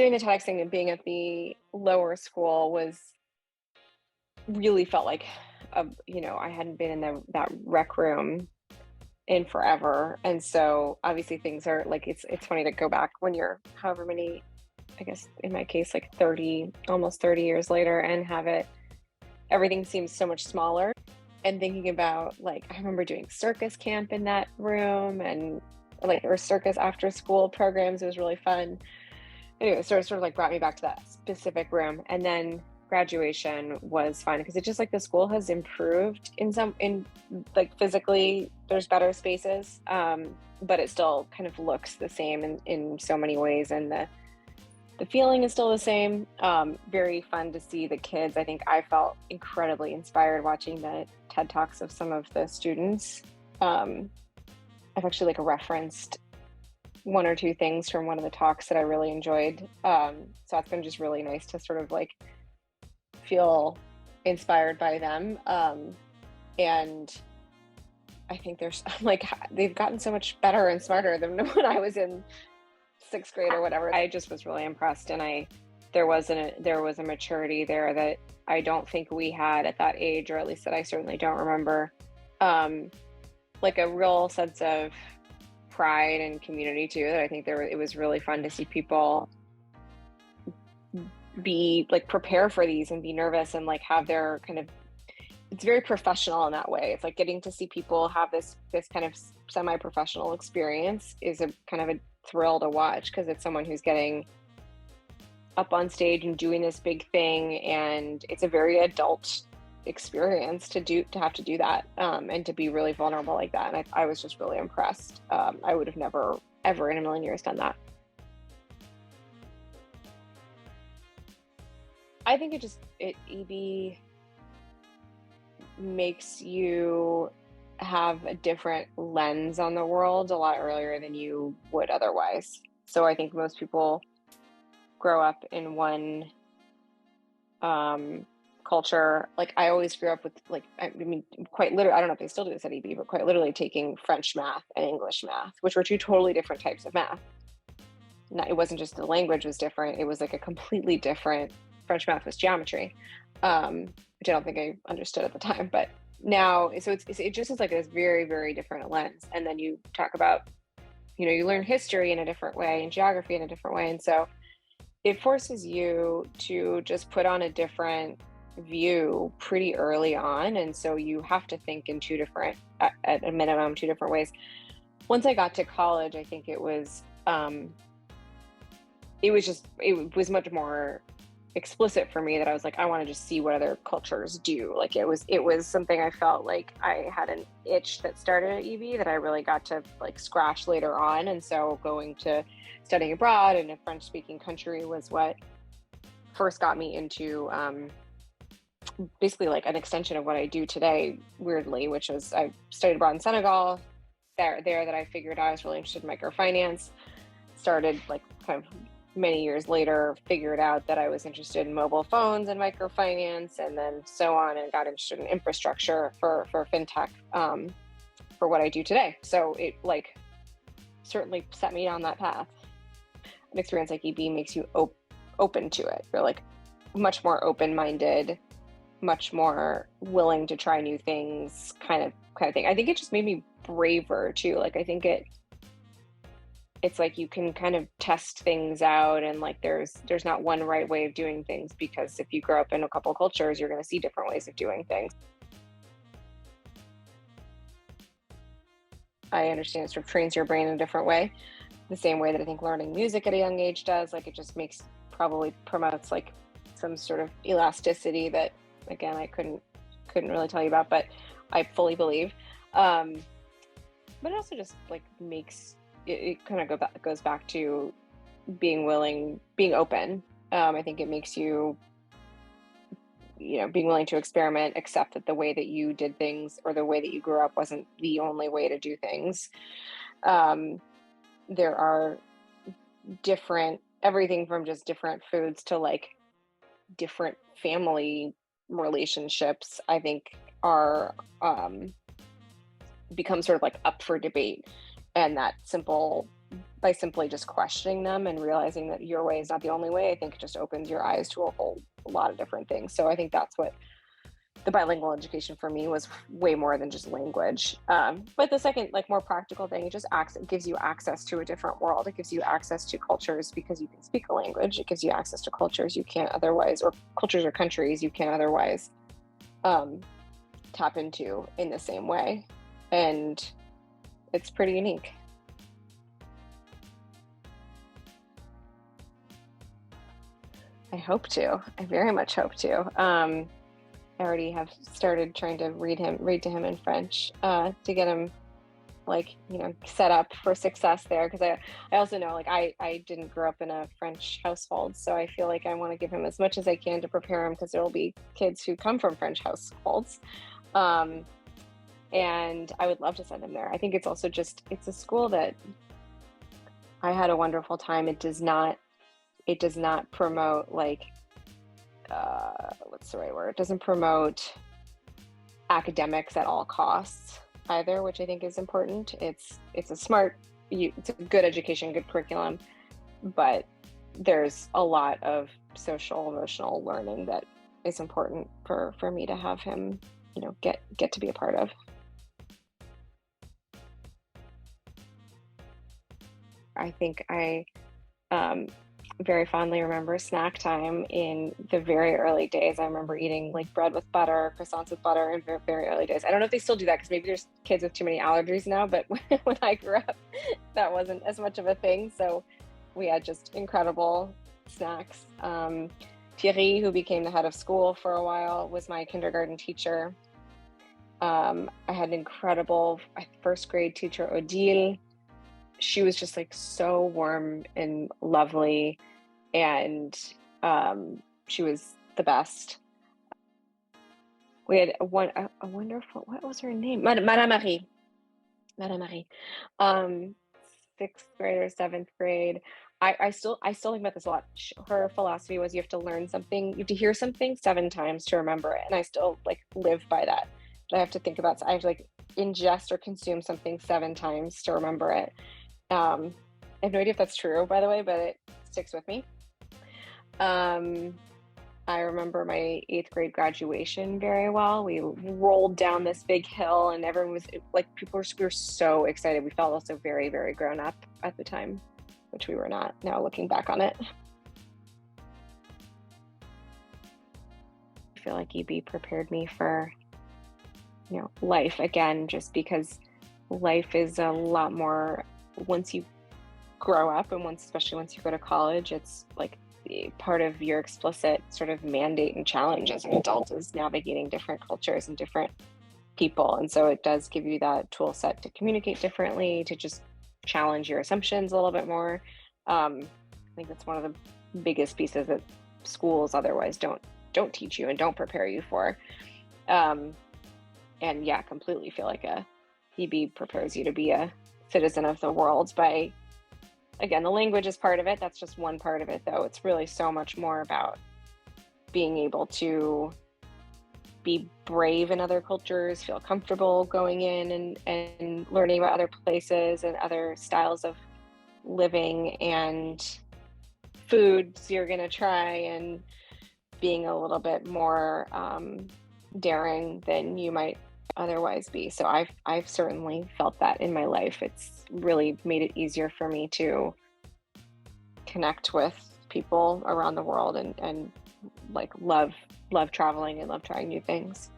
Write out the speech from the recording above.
doing the TEDx thing and being at the lower school really felt like, I hadn't been in that rec room in forever. And so obviously things are like, it's funny to go back when you're however many, I guess in my case, like 30, almost 30 years later, and everything seems so much smaller. And thinking about, like, I remember doing circus camp in that room, and like, or circus after school programs. It was really fun. Anyway, so it sort of like brought me back to that specific room. And then graduation was fun because it's just like the school has improved in like physically, there's better spaces, but it still kind of looks the same in so many ways. And the feeling is still the same. Very fun to see the kids. I think I felt incredibly inspired watching the TED Talks of some of the students. I've actually like referenced one or two things from one of the talks that I really enjoyed. So it's been just really nice to sort of like feel inspired by them. And I think they've gotten so much better and smarter than when I was in sixth grade or whatever. I just was really impressed, and there was a maturity there that I don't think we had at that age, or at least that I certainly don't remember. Like a real sense of pride and community too. That I think it was really fun to see people be like prepare for these and be nervous and like have their kind of. It's very professional in that way. It's like getting to see people have this kind of semi-professional experience is a kind of a thrill to watch, because it's someone who's getting up on stage and doing this big thing, and it's a very adult experience to have to do that, and to be really vulnerable like that. And I was just really impressed. I would have never ever in a million years done that. I think EB makes you have a different lens on the world a lot earlier than you would otherwise. So I think most people grow up in one culture. Like I always grew up with, like, I mean, quite literally, I don't know if they still do this at EB, but quite literally taking French math and English math, which were two totally different types of math. It wasn't just the language was different. It was like a completely different. French math was geometry, which I don't think I understood at the time, but now, so it just is like this very, very different lens. And then you talk about, you learn history in a different way and geography in a different way. And so it forces you to just put on a different view pretty early on. And so you have to think in at a minimum, two different ways. Once I got to college, I think it was much more explicit for me that I was like, I want to just see what other cultures do. Like it was something I felt like I had an itch that started at EB that I really got to like scratch later on. And so going to studying abroad in a French speaking country was what first got me into basically like an extension of what I do today, weirdly, which was I studied abroad in Senegal. There that I figured I was really interested in microfinance. Started like kind of many years later, figured out that I was interested in mobile phones and microfinance, and then so on, and got interested in infrastructure for fintech, for what I do today. So it like certainly set me down that path. An experience like EB makes you open to it. You're like much more open-minded, much more willing to try new things, kind of thing. I think it just made me braver too. Like I think it's like you can kind of test things out, and like there's not one right way of doing things, because if you grow up in a couple cultures, you're going to see different ways of doing things. I understand it sort of trains your brain in a different way, the same way that I think learning music at a young age does. Like it just probably promotes like some sort of elasticity that, again, I couldn't really tell you about, but I fully believe. But it also just like makes it kind of goes back to being open. I think it makes you, being willing to experiment, accept that the way that you did things or the way that you grew up wasn't the only way to do things. There are everything from just different foods to like different family relationships, I think are become sort of like up for debate. And that simple by simply just questioning them and realizing that your way is not the only way. I think it just opens your eyes to a whole lot of different things. So I think that's what the bilingual education for me was, way more than just language. But the second, like, more practical thing, it gives you access to a different world. It gives you access to cultures because you can speak a language. It gives you access to cultures you can't otherwise, or cultures or countries you can't otherwise tap into in the same way. And it's pretty unique. I hope to. I very much hope to. I already have started trying to read to him in French, to get him, like, set up for success there. Because I also know, like, I didn't grow up in a French household, so I feel like I want to give him as much as I can to prepare him, because there will be kids who come from French households. And I would love to send him there. I think it's also just, it's a school that I had a wonderful time. It does not promote, like, what's the right word? It doesn't promote academics at all costs either, which I think is important. It's a good education, good curriculum, but there's a lot of social emotional learning that is important for me to have him, get to be a part of. I think I very fondly remember snack time in the very early days. I remember eating, like, bread with butter, croissants with butter in very, very early days. I don't know if they still do that, because maybe there's kids with too many allergies now, but when I grew up, that wasn't as much of a thing. So we had just incredible snacks. Thierry, who became the head of school for a while, was my kindergarten teacher. I had an incredible first grade teacher, Odile. She was just, like, so warm and lovely, and she was the best. We had a wonderful, what was her name? Madame Marie. Madame Marie. 6th grade or 7th grade. I still think about this a lot. Her philosophy was, you have to learn something, you have to hear something 7 times to remember it. And I still, like, live by that. But I have to think about, I have to, like, ingest or consume something 7 times to remember it. I have no idea if that's true, by the way, but it sticks with me. I remember my 8th grade graduation very well. We rolled down this big hill, and everyone was, like, we were so excited. We felt also very, very grown up at the time, which we were not, now looking back on it. I feel like EB prepared me for, life again, just because life is a lot more, once you grow up, and especially once you go to college, it's like part of your explicit sort of mandate and challenge as an adult is navigating different cultures and different people. And so it does give you that tool set to communicate differently, to just challenge your assumptions a little bit more. I think that's one of the biggest pieces that schools otherwise don't teach you and don't prepare you for. And yeah, completely feel like EB prepares you to be a citizen of the world by, again, the language is part of it. That's just one part of it, though. It's really so much more about being able to be brave in other cultures, feel comfortable going in and learning about other places and other styles of living and foods you're going to try, and being a little bit more daring than you might otherwise be. So I've certainly felt that in my life. It's really made it easier for me to connect with people around the world and like love traveling and love trying new things.